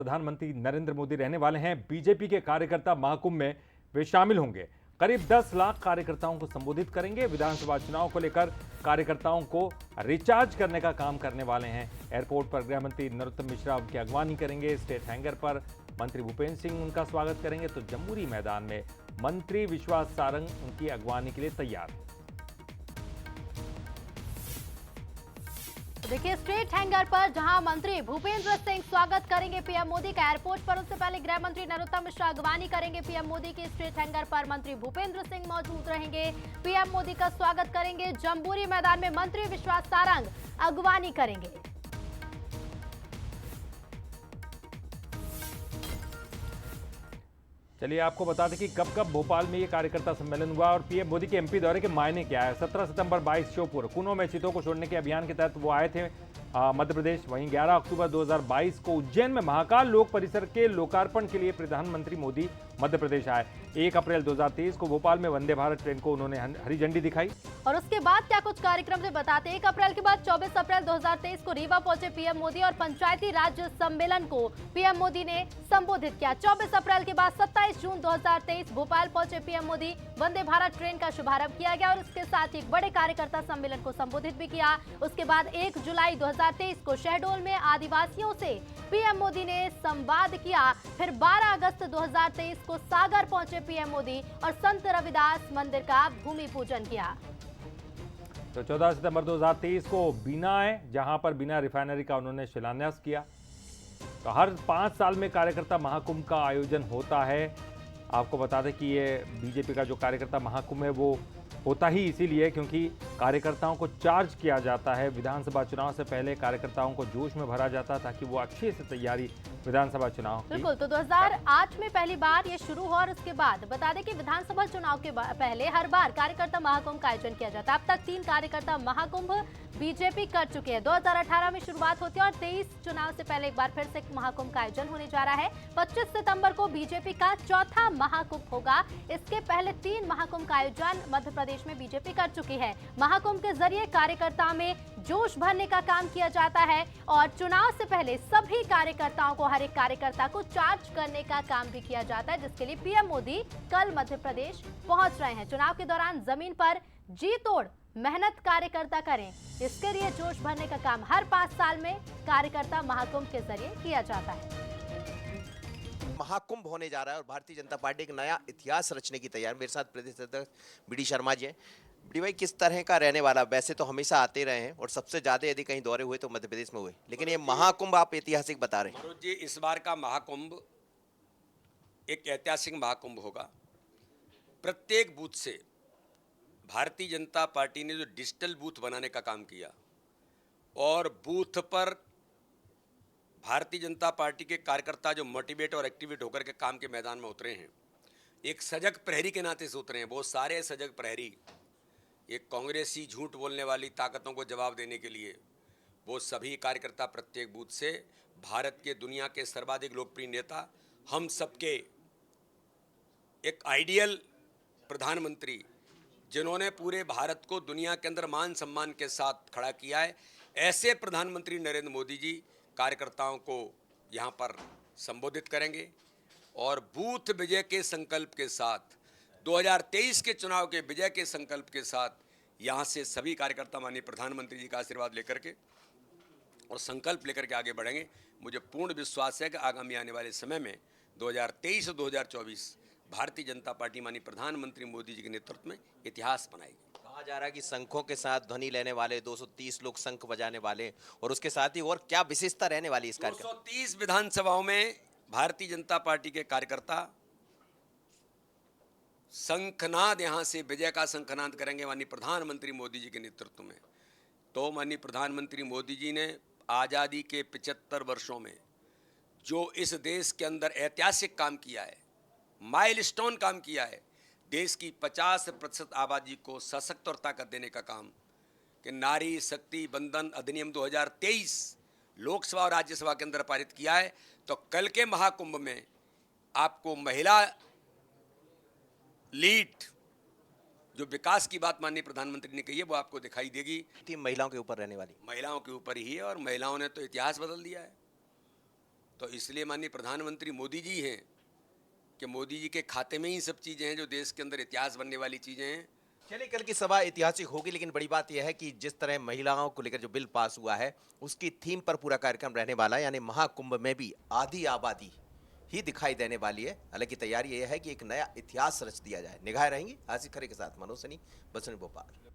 प्रधानमंत्री नरेंद्र मोदी रहने वाले हैं। बीजेपी के कार्यकर्ता महाकुंभ में वे शामिल होंगे। करीब 10 लाख कार्यकर्ताओं को संबोधित करेंगे। विधानसभा चुनाव को लेकर कार्यकर्ताओं को रिचार्ज करने का काम करने वाले हैं। एयरपोर्ट पर गृह मंत्री नरोत्तम मिश्रा उनकी अगवानी करेंगे। स्टेट हैंगर पर मंत्री भूपेंद्र सिंह उनका स्वागत करेंगे, तो जम्बूरी मैदान में मंत्री विश्वास सारंग उनकी अगवानी के लिए तैयार। देखिए, स्ट्रेट हैंगर पर जहां मंत्री भूपेंद्र सिंह स्वागत करेंगे पीएम मोदी का एयरपोर्ट पर, उससे पहले गृह मंत्री नरोत्तम मिश्रा अगवानी करेंगे पीएम मोदी की। स्ट्रेट हैंगर पर मंत्री भूपेंद्र सिंह मौजूद रहेंगे, पीएम मोदी का स्वागत करेंगे। जम्बूरी मैदान में मंत्री विश्वास सारंग अगवानी करेंगे। चलिए आपको बता दें कि कब भोपाल में ये कार्यकर्ता सम्मेलन हुआ और पीएम मोदी के एमपी दौरे के मायने क्या है। 17 सितंबर 22 श्योपुर कुनों में चीतों को छोड़ने के अभियान के तहत वो आए थे मध्य प्रदेश। वहीं 11 अक्टूबर 2022 को उज्जैन में महाकाल लोक परिसर के लोकार्पण के लिए प्रधानमंत्री मोदी मध्य प्रदेश आए। 1 अप्रैल 2023 को भोपाल में वंदे भारत ट्रेन को उन्होंने हरी झंडी दिखाई। और उसके बाद क्या कुछ कार्यक्रम से बताते हैं। 1 अप्रैल के बाद 24 अप्रैल 2023 को रीवा पहुंचे पीएम मोदी और पंचायती राज सम्मेलन को पीएम मोदी ने संबोधित किया। 24 अप्रैल के बाद 27 जून 2023 भोपाल पहुंचे पीएम मोदी। वंदे भारत ट्रेन का शुभारंभ किया गया और इसके साथ ही एक बड़े कार्यकर्ता सम्मेलन को संबोधित भी किया। उसके बाद 1 जुलाई 2023 को शहडोल में आदिवासियों से पीएम मोदी ने संवाद किया। फिर 12 अगस्त 2023 को सागर पहुंचे पीएम मोदी और संत रविदास मंदिर का भूमि पूजन किया। तो 14 सितंबर 2023 को बीना है, जहां पर बीना रिफाइनरी का उन्होंने शिलान्यास किया। तो हर 5 साल में कार्यकर्ता महाकुंभ का आयोजन होता है। आपको बता दें कि ये बीजेपी का जो कार्यकर्ता महाकुंभ है वो होता ही इसीलिए क्योंकि कार्यकर्ताओं को चार्ज किया जाता है। विधानसभा चुनाव से पहले कार्यकर्ताओं को जोश में भरा जाता ताकि वो अच्छे से तैयारी विधानसभा चुनाव की। बिल्कुल, तो 2008 में पहली बार ये शुरू हुआ और उसके बाद बता दें कि विधानसभा चुनाव के पहले हर बार कार्यकर्ता महाकुंभ का आयोजन किया जाता है। अब तक 3 कार्यकर्ता महाकुंभ बीजेपी कर चुके हैं। 2018 में शुरुआत होती है और 23 चुनाव से पहले एक बार फिर से महाकुंभ का आयोजन होने जा रहा है। 25 सितंबर को बीजेपी का चौथा महाकुंभ होगा। इसके पहले 3 महाकुंभ का आयोजन मध्य प्रदेश में बीजेपी कर चुकी है। महाकुंभ के जरिए कार्यकर्ताओं में जोश भरने का काम किया जाता है और चुनाव से पहले सभी कार्यकर्ताओं को, हर एक कार्यकर्ता को चार्ज करने का काम भी किया जाता है, जिसके लिए पीएम मोदी कल मध्य प्रदेश पहुंच रहे हैं। चुनाव के दौरान जमीन पर जी तोड़ मेहनत कार्यकर्ता करें, इसके लिए जोश भरने का काम हर 5 साल में कार्यकर्ता महाकुंभ के जरिए किया जाता है। महाकुंभ होने जा रहा है और भारतीय जनता पार्टी एक नया इतिहास रचने की तैयारी। मेरे साथ प्रदेश अध्यक्ष बीडी शर्मा जी हैं। बीडी भाई, किस तरह का रहने वाला? वैसे तो हमेशा आते रहे हैं और सबसे ज्यादा यदि कहीं दौरे हुए तो मध्य प्रदेश में हुए, लेकिन ये महाकुंभ आप ऐतिहासिक बता रहे हैं। मनोज जी, इस बार का महाकुंभ एक ऐतिहासिक महाकुंभ होगा। प्रत्येक बूथ से भारतीय जनता पार्टी ने जो डिजिटल बूथ बनाने का काम किया और बूथ पर भारतीय जनता पार्टी के कार्यकर्ता जो मोटिवेट और एक्टिवेट होकर के काम के मैदान में उतरे हैं, एक सजग प्रहरी के नाते से उतरे हैं। बहुत सारे सजग प्रहरी, एक कांग्रेसी झूठ बोलने वाली ताकतों को जवाब देने के लिए वो सभी कार्यकर्ता प्रत्येक बूथ से भारत के दुनिया के सर्वाधिक लोकप्रिय नेता, हम सबके एक आइडियल प्रधानमंत्री जिन्होंने पूरे भारत को दुनिया के अंदर मान सम्मान के साथ खड़ा किया है, ऐसे प्रधानमंत्री नरेंद्र मोदी जी कार्यकर्ताओं को यहाँ पर संबोधित करेंगे और बूथ विजय के संकल्प के साथ, 2023 के चुनाव के विजय के संकल्प के साथ यहाँ से सभी कार्यकर्ता माननीय प्रधानमंत्री जी का आशीर्वाद लेकर के और संकल्प लेकर के आगे बढ़ेंगे। मुझे पूर्ण विश्वास है कि आगामी आने वाले समय में 2023 और 2024 भारतीय जनता पार्टी माननीय प्रधानमंत्री मोदी जी के नेतृत्व में इतिहास बनाएगी। कहा जा रहा है कि शंखों के साथ ध्वनि लेने वाले 230 लोग शंख बजाने वाले, और उसके साथ ही और क्या विशेषता रहने वाली इस कार्यक्रम? 230 विधानसभाओं में भारतीय जनता पार्टी के कार्यकर्ता शंखनाद यहाँ से विजय का शंखनाद करेंगे माननीय प्रधानमंत्री मोदी जी के नेतृत्व में। तो माननीय प्रधानमंत्री मोदी जी ने आज़ादी के 75 वर्षों में जो इस देश के अंदर ऐतिहासिक काम किया है, माइलस्टोन काम किया है, देश की 50% आबादी को सशक्त और ताकत देने का काम कि नारी शक्ति बंधन अधिनियम 2023 लोकसभा और राज्यसभा के अंदर पारित किया है। तो कल के महाकुंभ में आपको महिला लीड, जो विकास की बात माननीय प्रधानमंत्री ने कही है, वो आपको दिखाई देगी। महिलाओं के ऊपर रहने वाली, महिलाओं के ऊपर ही है और महिलाओं ने तो इतिहास बदल दिया है। तो इसलिए माननीय प्रधानमंत्री मोदी जी हैं कि मोदी जी के खाते में ही सब चीज़ें हैं जो देश के अंदर इतिहास बनने वाली चीज़ें हैं। चलिए, कल की सभा ऐतिहासिक होगी, लेकिन बड़ी बात यह है कि जिस तरह महिलाओं को लेकर जो बिल पास हुआ है उसकी थीम पर पूरा कार्यक्रम रहने वाला है, यानी महाकुंभ में भी आधी आबादी ही दिखाई देने वाली है। हालांकि तैयारी यह है कि एक नया इतिहास रच दिया जाए। निगाहें रहेंगी आसिफ खरे के साथ, मनोज सनी, बसंत भोपाल।